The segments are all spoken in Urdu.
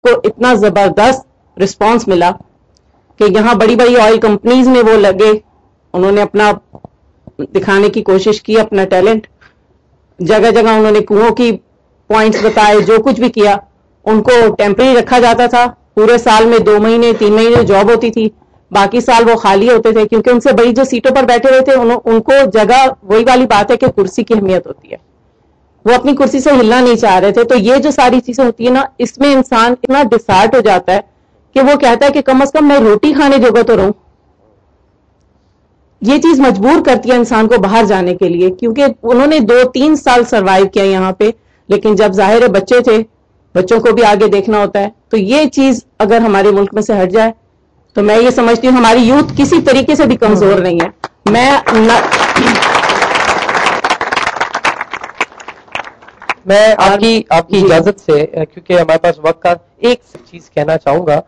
کو اتنا زبردست رسپانس ملا کہ یہاں بڑی بڑی آئل کمپنیز میں وہ لگے, انہوں نے اپنا دکھانے کی کوشش کی, اپنا ٹیلنٹ, جگہ جگہ انہوں نے کنووں کی پوائنٹس بتائے, جو کچھ بھی کیا. ان کو ٹیمپرری رکھا جاتا تھا, پورے سال میں 2 مہینے 3 مہینے جاب ہوتی تھی, باقی سال وہ خالی ہوتے تھے, کیونکہ ان سے بڑی جو سیٹوں پر بیٹھے ہوئے تھے ان کو جگہ, وہی والی بات ہے کہ کرسی کی اہمیت ہوتی ہے, وہ اپنی کرسی سے ہلنا نہیں چاہ رہے تھے. تو یہ جو ساری چیزیں ہوتی ہیں نا, اس میں انسان اتنا ڈسہارٹ ہو جاتا ہے کہ وہ کہتا ہے کہ کم از کم میں روٹی کھانے جوگا تو رہوں. یہ چیز مجبور کرتی ہے انسان کو باہر جانے کے لیے, کیونکہ انہوں نے 2-3 سال سروائیو کیا یہاں پہ, لیکن جب ظاہر ہے بچے تھے, بچوں کو بھی آگے دیکھنا ہوتا ہے. تو یہ چیز اگر ہمارے ملک میں سے ہٹ جائے تو میں یہ سمجھتی ہوں ہماری یوتھ کسی طریقے سے بھی کمزور نہیں ہے. میں آپ کی اجازت سے, کیونکہ ہمارے پاس وقت کا, ایک چیز کہنا چاہوں گا,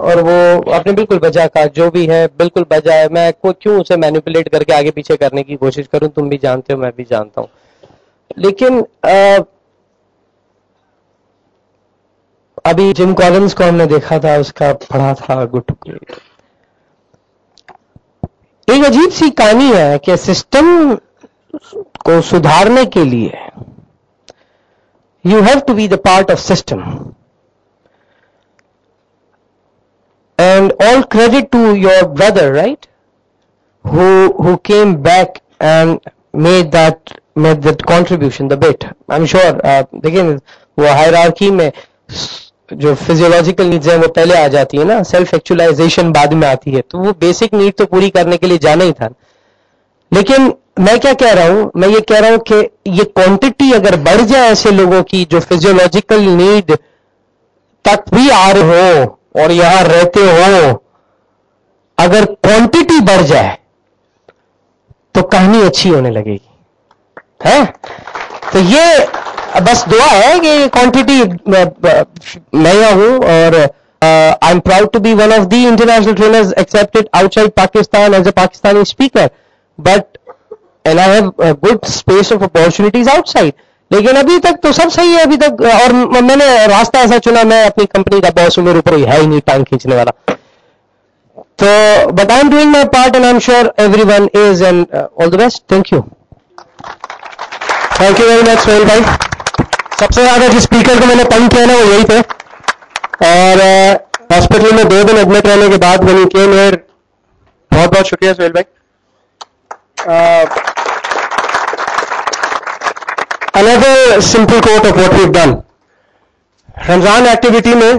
اور وہ آپ نے بالکل بجا کہا, جو بھی ہے بالکل بجا ہے. میں کیوں اسے مینیپولیٹ کر کے آگے پیچھے کرنے کی کوشش کروں, تم بھی جانتے ہو میں بھی جانتا ہوں. لیکن ابھی جم کالنز کو ہم نے دیکھا تھا, اس کا پڑھا تھا گٹ. ایک عجیب سی کہانی ہے کہ سسٹم کو سدھارنے کے لیے you have to be the part of system. And all credit to your brother, right? Who came back and made that contribution, the bit. I'm sure. دیکھیں وہ hierarchy میں جو physiological needs ہیں وہ پہلے آ جاتی ہے نا, self actualization بعد میں آتی ہے, تو وہ basic need تو پوری کرنے کے لیے جانا ہی تھا. لیکن میں کیا کہہ رہا ہوں, میں یہ کہہ رہا ہوں کہ یہ کوانٹٹی اگر بڑھ جائے ایسے لوگوں کی جو physiological need تک بھی آ رہے ہو اور یہاں رہتے ہو, اگر کوانٹٹی بڑھ جائے تو کہانی اچھی ہونے لگے گی, ہے. تو یہ بس دعا ہے کہ کوانٹٹی, میں یہاں ہوں اور I am proud to be one of the international trainers accepted outside Pakistan as a Pakistani speaker, but and I have good space of opportunities outside. لیکن ابھی تک تو سب صحیح ہے ابھی تک, اور میں نے راستہ ایسا چنا, میں اپنی کمپنی کا باس ہوں, میرے اوپر ہے ہی نہیں ٹانگ کھینچنے والا. تو but I am doing my part and I am sure every one is, and all the best. Thank you very much Sohail بھائی. سب سے زیادہ جس اسپیکر کو میں نے تنگ کیا نا وہ یہی تھے, اور ہاسپٹل میں 2 دن ایڈمٹ رہنے کے بعد when he came here, بہت بہت شکریہ سہیل بھائی. Another simple quote of what we've done. Ramzan activity میں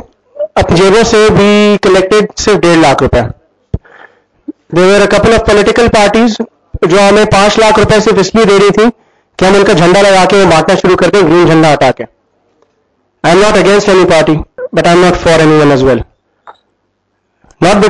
اپنی جیبوں سے بھی کلیکٹڈ صرف 1.5 لاکھ روپے. There were a couple of political parties جو ہمیں 5 لاکھ روپے صرف اس لیے دے رہی تھی کہ ہم ان کا جھنڈا لگا کے بانٹنا شروع کر دیں, گرین جھنڈا ہٹا کے. I am not against any party, but I am not for anyone as well. Not